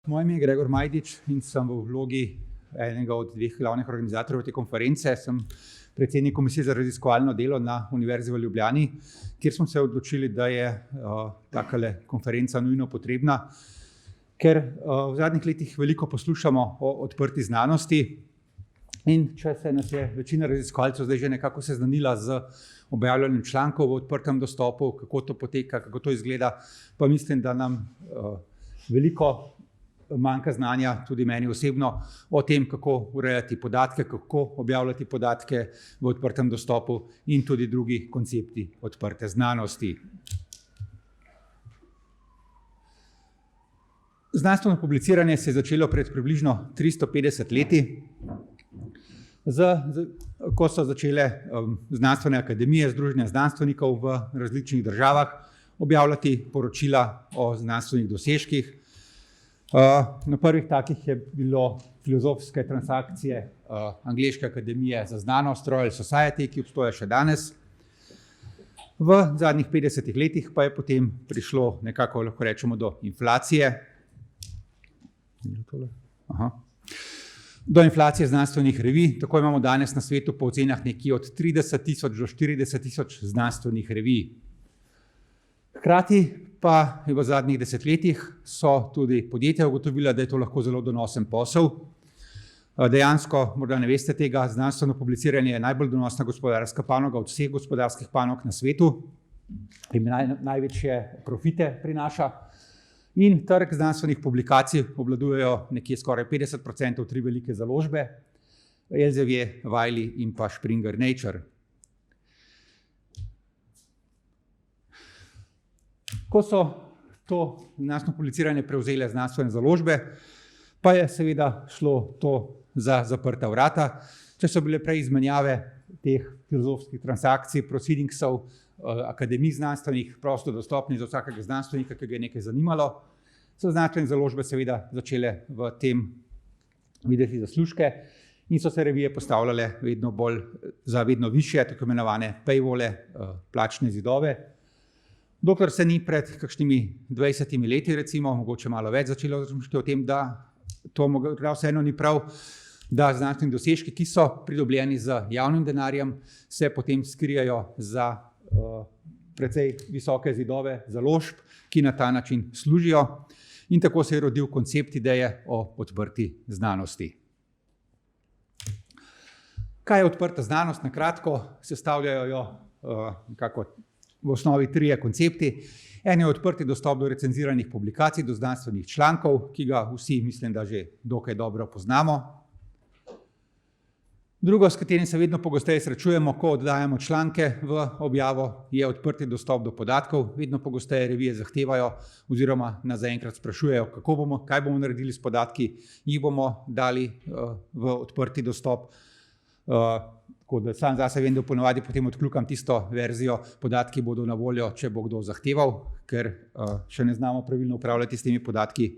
Moje ime je Gregor Majdič in sem v vlogi enega od dveh glavnih organizatorjev te konference. Sem predsednik Komisije za raziskovalno delo na Univerzi v Ljubljani, kjer smo se odločili, da je takale konferenca nujno potrebna, ker v zadnjih letih veliko poslušamo o odprti znanosti in če se nas je večina raziskovalcev zdaj že nekako seznanila z objavljanjem člankov v odprtem dostopu, kako to poteka, kako to izgleda, pa mislim, da nam veliko manjka znanja, tudi meni osebno, o tem, kako urejati podatke, kako objavljati podatke v odprtem dostopu in tudi drugi koncepti odprte znanosti. Znanstveno publiciranje se je začelo pred približno 350 leti, ko so začele znanstvene akademije, združenja znanstvenikov v različnih državah objavljati poročila o znanstvenih dosežkih. Na prvih takih je bilo filozofske transakcije Angleške akademije za znanost, Royal Society, ki obstoja še danes. V zadnjih 50 letih pa je potem prišlo nekako, lahko rečemo, do inflacije. Do inflacije znanstvenih revij. Tako imamo danes na svetu po ocenah nekje od 30.000 do 40.000 znanstvenih revij. Hkrati pa v zadnjih desetletjih so tudi podjetja ugotovila, da je to lahko zelo donosen posel. Dejansko, morda ne veste tega, znanstveno publiciranje je najbolj donosna gospodarska panoga od vseh gospodarskih panog na svetu in največje profite prinaša. In trg znanstvenih publikacij obvladujejo nekje skoraj 50% tri velike založbe, Elsevier, Wiley in pa Springer Nature. Ko so to znanstveno publiciranje prevzele znanstvene založbe, pa je seveda šlo to za zaprta vrata. Če so bile prej izmenjave teh filozofskih transakcij, proceedingsov, akademij znanstvenih, prosto dostopni za vsakega znanstvenika, ki ga je nekaj zanimalo, so znanstvene založbe seveda začele v tem videti zaslužke in so se revije postavljale vedno bolj za vedno višje, tako imenovane paywalle, plačne zidove. Dokler se ni pred kakšnimi 20 leti, recimo, mogoče malo več začelo razmišljati o tem, da to vseeno ni prav, da znanstveni dosežki, ki so pridobljeni z javnim denarjem, se potem skrijejo za precej visoke zidove založb, ki na ta način služijo. In tako se je rodil koncept ideje o odprti znanosti. Kaj je odprta znanost? Na kratko sestavljajo jo nekako v osnovi trije koncepti. En je odprti dostop do recenziranih publikacij, do znanstvenih člankov, ki ga vsi, mislim, da že dokaj dobro poznamo. Drugo, s katerim se vedno pogosteje srečujemo, ko oddajamo članke v objavo, je odprti dostop do podatkov. Vedno pogosteje revije zahtevajo oziroma nas zaenkrat sprašujejo, kaj bomo naredili s podatki, jih bomo dali v odprti dostop. Tako da sam zase vem, da ponovadi potem odkljukam tisto verzijo, podatki bodo na voljo, če bo kdo zahteval, ker še ne znamo pravilno upravljati s temi podatki.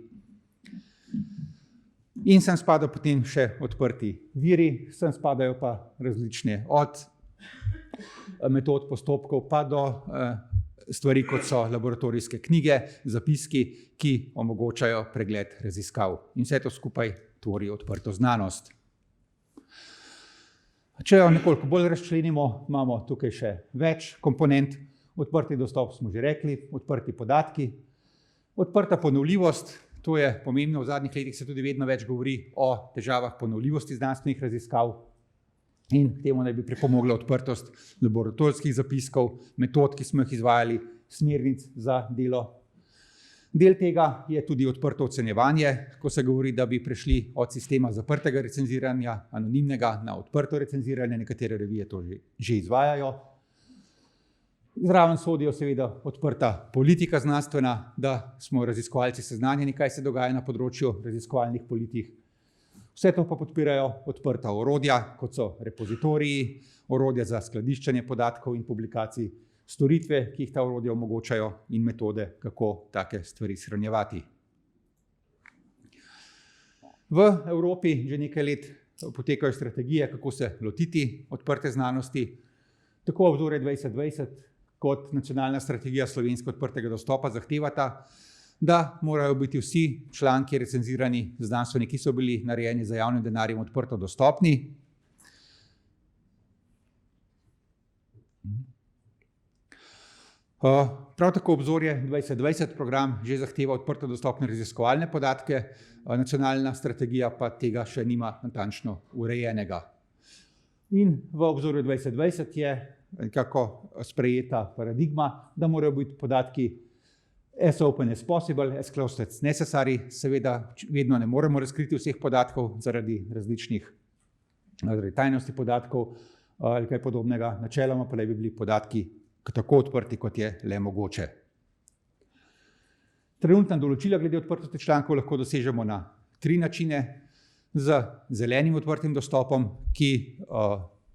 In sem spada potem še odprti viri, sem spadajo pa različne od metod postopkov pa do stvari, kot so laboratorijske knjige, zapiski, ki omogočajo pregled raziskav. In vse to skupaj tvori odprto znanost. Če jo nekoliko bolj razčlenimo, imamo tukaj še več komponent. Odprti dostop smo že rekli, odprti podatki, odprta ponovljivost. To je pomembno, v zadnjih letih se tudi vedno več govori o težavah ponovljivosti znanstvenih raziskav in k temu naj bi pripomogla odprtost laboratorijskih zapiskov, metod, ki smo jih izvajali, smernic za delo. Del tega je tudi odprto ocenjevanje, ko se govori, da bi prešli od sistema zaprtega recenziranja, anonimnega, na odprto recenziranje, nekatere revije to že izvajajo. Zraven sodijo seveda odprta politika znanstvena, da smo raziskovalci seznanjeni, kaj se dogaja na področju raziskovalnih politik. Vse to pa podpirajo odprta orodja, kot so repozitoriji, orodja za skladiščenje podatkov in publikacij, storitve, ki jih ta orodja omogočajo in metode, kako take stvari shranjevati. V Evropi že nekaj let potekajo strategije, kako se lotiti odprte znanosti. Tako Obzorje 2020 kot nacionalna strategija slovenskega odprtega dostopa zahtevata, da morajo biti vsi članki recenzirani znanstveni, ki so bili narejeni za javnim denarjem odprto dostopni. Prav tako Obzorje 2020 program že zahteva odprto dostopne raziskovalne podatke, nacionalna strategija pa tega še nima natančno urejenega. In v Obzorju 2020 je nekako sprejeta paradigma, da morajo biti podatki as open as possible, as close as necessary. Seveda vedno ne moremo razkriti vseh podatkov zaradi različnih tajnosti podatkov ali kaj podobnega. Načeloma pa naj bi bili podatki tako odprti, kot je le mogoče. Trenutna določila glede odprtosti člankov lahko dosežemo na 3 načine. Z zelenim odprtim dostopom, ki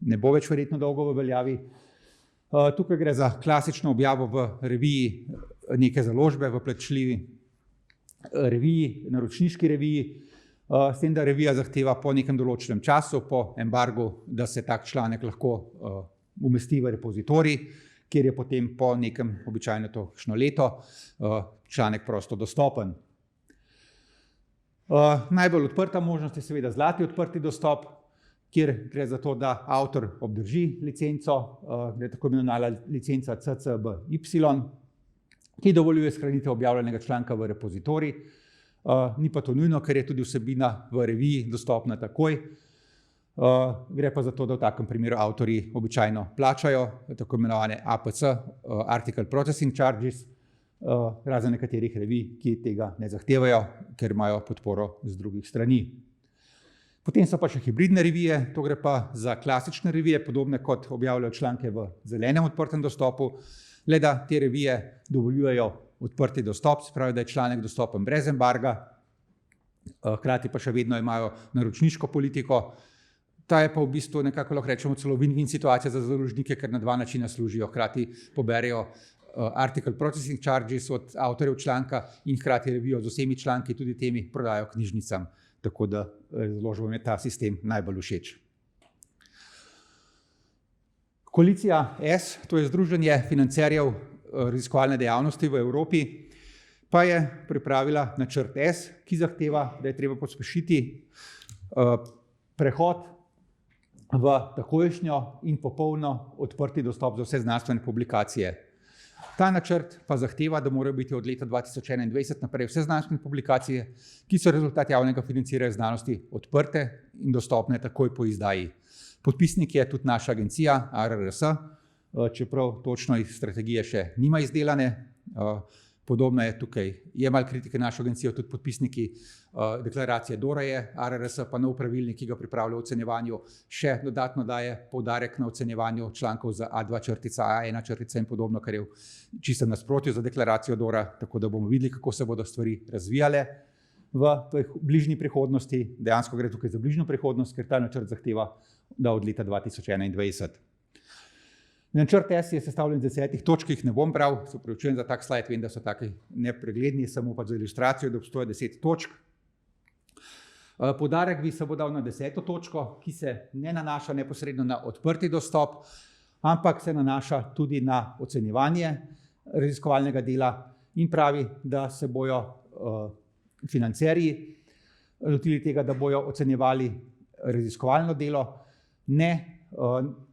ne bo več verjetno dolgo v veljavi. Tukaj gre za klasično objavo v reviji neke založbe, v plačljivi reviji, naročniški reviji, s tem, da revija zahteva po nekem določenem času, po embargu, da se tak članek lahko umesti v repozitorij, kjer je potem po nekem, običajno to kakšno leto, članek prosto dostopen. Najbolj odprta možnost je seveda zlati odprti dostop, kjer gre za to, da avtor obdrži licenco, gre tako imenovana licenca CC-BY, ki dovoljuje shranitev objavljenega članka v repozitorij. Ni pa to nujno, ker je tudi vsebina v reviji dostopna takoj. Gre pa za to, da v takem primeru avtorji običajno plačajo tako imenovane APC, Article Processing Charges, razen nekaterih revij, ki tega ne zahtevajo, ker imajo podporo z drugih strani. Potem so pa še hibridne revije, to gre pa za klasične revije, podobne kot objavljajo članke v zelenem odprtem dostopu, le da te revije dovoljujejo odprti dostop, se pravi, da je članek dostopen brez embarga, hkrati pa še vedno imajo naročniško politiko. Ta je pa v bistvu nekako lahko rečemo celo win-win situacija za založnike, ker na 2 načina služijo. Hkrati poberejo Article Processing Charges od avtorjev članka in hkrati revijo z vsemi članki, tudi temi prodajo knjižnicam. Tako da založbam je ta sistem najbolj všeč. Koalicija S, to je Združenje financerjev raziskovalne dejavnosti v Evropi, pa je pripravila načrt S, ki zahteva, da je treba pospešiti prehod v takojšnjo in popolno odprti dostop za vse znanstvene publikacije. Ta načrt pa zahteva, da morajo biti od leta 2021 naprej vse znanstvene publikacije, ki so rezultat javnega financiranja znanosti, odprte in dostopne takoj po izdaji. Podpisnik je tudi naša agencija ARRS, čeprav točno iz strategije še nima izdelane. Podobno je tukaj, je malo kritike našo agencijo, tudi podpisniki deklaracije DORA je, ARRS pa nov pravilnik, ki ga pripravlja o ocenjevanju, še dodatno daje poudarek na ocenjevanju člankov za A2 črtica, A1 črtica in podobno, kar je v čistem nasprotju za deklaracijo DORA, tako da bomo videli, kako se bodo stvari razvijale v bližnji prihodnosti. Dejansko gre tukaj za bližnjo prihodnost, ker ta načrt zahteva, da od leta 2021. Načrt S je sestavljen iz 10 točk, ki jih ne bom bral, se opravičujem za tak slajd, vem, da so taki nepregledni, samo pa za ilustracijo, da obstoja 10 točk. Poudarek bi se bo dal na 10. točko, ki se ne nanaša neposredno na odprti dostop, ampak se nanaša tudi na ocenjevanje raziskovalnega dela in pravi, da se bojo financerji lotili tega, da bojo ocenjevali raziskovalno delo, ne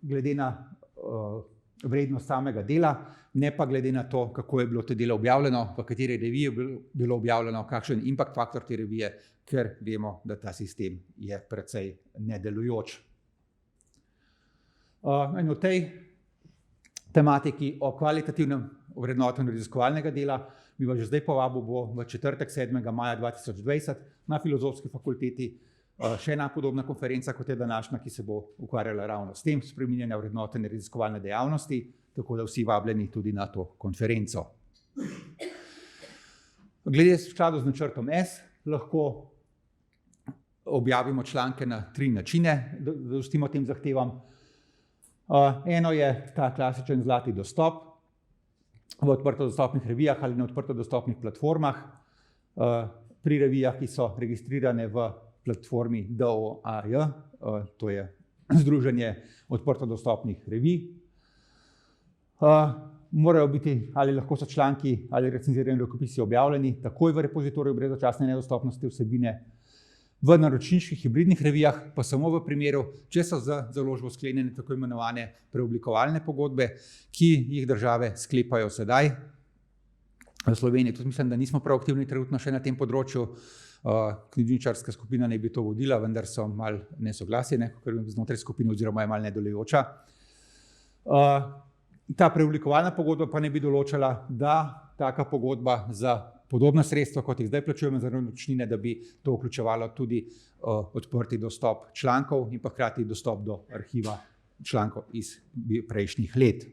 glede na vrednost samega dela, ne pa glede na to, kako je bilo to delo objavljeno, v kateri reviji je bilo objavljeno, kakšen impact faktor te revije, ker vemo, da ta sistem je precej nedelujoč. In v tej tematiki o kvalitativnem ovrednotenju raziskovalnega dela bi vas že zdaj povabil, bo v četrtek 7. maja 2020 na Filozofski fakulteti še ena podobna konferenca, kot je današnja, ki se bo ukvarjala ravno s tem, spreminjanja vrednotenja raziskovalne dejavnosti, tako da vsi vabljeni tudi na to konferenco. Glede v skladu z načrtom S, lahko objavimo članke na 3 načine, da zadostimo tem zahtevam. Eno je ta klasičen zlati dostop v odprto dostopnih revijah ali na odprto dostopnih platformah, pri revijah, ki so registrirane v platformi DOAJ, to je Združenje odprto dostopnih revij. Morajo biti, ali lahko so članki ali recenzirani rokopisi objavljeni takoj v repozitoriju brez začasne nedostopnosti vsebine. V naročniških hibridnih revijah pa samo v primeru, če so z založbo sklenjene tako imenovane preoblikovalne pogodbe, ki jih države sklepajo sedaj. V Sloveniji tudi mislim, da nismo prav aktivni trenutno še na tem področju. Knjižničarska skupina naj bi to vodila, vendar so malo nesoglasje, ker znotraj skupine oziroma je malo nedelujoča. Ta preoblikovalna pogodba pa ne bi določala, da taka pogodba za podobna sredstva, kot jih zdaj plačujemo za naročnine, da bi to vključevalo tudi odprti dostop člankov in pa hkrati dostop do arhiva člankov iz prejšnjih let.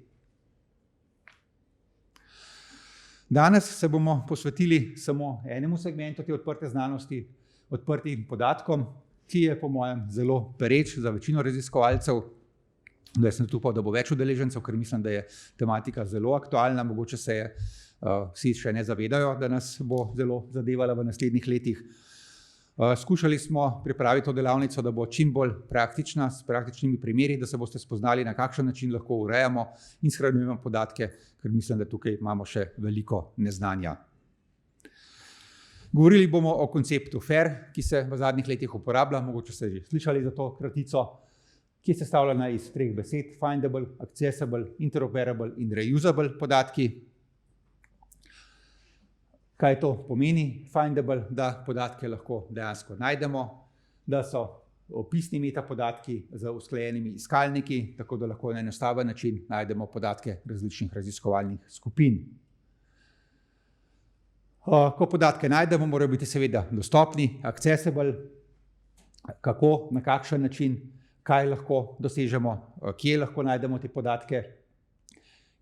Danes se bomo posvetili samo enemu segmentu te odprte znanosti, odprtim podatkom, ki je po mojem zelo pereč za večino raziskovalcev. Jaz sem upal, da bo več udeležencev, ker mislim, da je tematika zelo aktualna, mogoče se vsi še ne zavedajo, da nas bo zelo zadevala v naslednjih letih. Skušali smo pripraviti to delavnico, da bo čim bolj praktična, s praktičnimi primeri, da se boste spoznali, na kakšen način lahko urejamo in shranjujemo podatke, ker mislim, da tukaj imamo še veliko neznanja. Govorili bomo o konceptu FAIR, ki se v zadnjih letih uporablja, mogoče ste že slišali za to kratico, ki je sestavljena iz 3 besed: findable, accessible, interoperable in reusable podatki. Kaj to pomeni? Findable, da podatke lahko dejansko najdemo, da so opisni metapodatki z usklajenimi iskalniki, tako da lahko na enostaven način najdemo podatke različnih raziskovalnih skupin. Ko podatke najdemo, morajo biti seveda dostopni, accessible, kako, na kakšen način, kaj lahko dosežemo, kje lahko najdemo te podatke.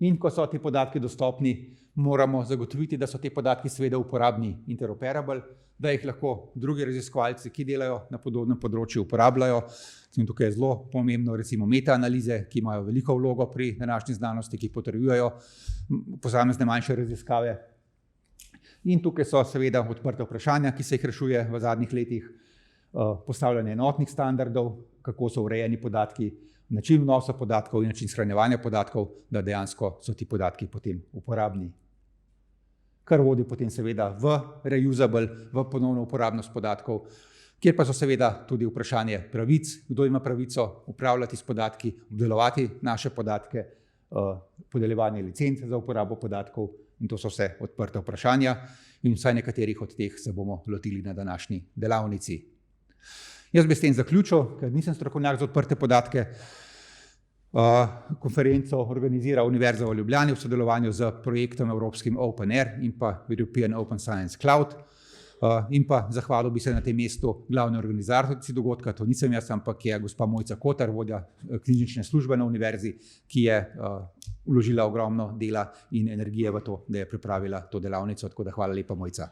In ko so ti podatki dostopni, moramo zagotoviti, da so te podatki seveda uporabni, interoperable, da jih lahko drugi raziskovalci, ki delajo na podobnem področju, uporabljajo. Tukaj je zelo pomembno recimo metaanalize, ki imajo veliko vlogo pri današnji znanosti, ki potrjujejo posamezne manjše raziskave. In tukaj so seveda odprta vprašanja, ki se jih rešuje v zadnjih letih, postavljanje enotnih standardov, kako so urejeni podatki, način vnosa podatkov in način shranjevanja podatkov, da dejansko so ti podatki potem uporabni. Kar vodi potem seveda v reusable, v ponovno uporabnost podatkov, kjer pa so seveda tudi vprašanje pravic, kdo ima pravico upravljati s podatki, obdelovati naše podatke, podeljevanje licenc za uporabo podatkov, in to so vse odprta vprašanja in vsaj nekaterih od teh se bomo lotili na današnji delavnici. Jaz bi s tem zaključil, ker nisem strokovnjak za odprte podatke. Konferenco organizira Univerza v Ljubljani v sodelovanju z projektom evropskim OpenAIR in pa European Open Science Cloud. In pa zahvalil bi se na tem mestu glavni organizatorici dogodka, to nisem jaz, ampak je gospa Mojca Kotar, vodja knjižnične službe na univerzi, ki je vložila ogromno dela in energije v to, da je pripravila to delavnico. Tako da hvala lepa, Mojca.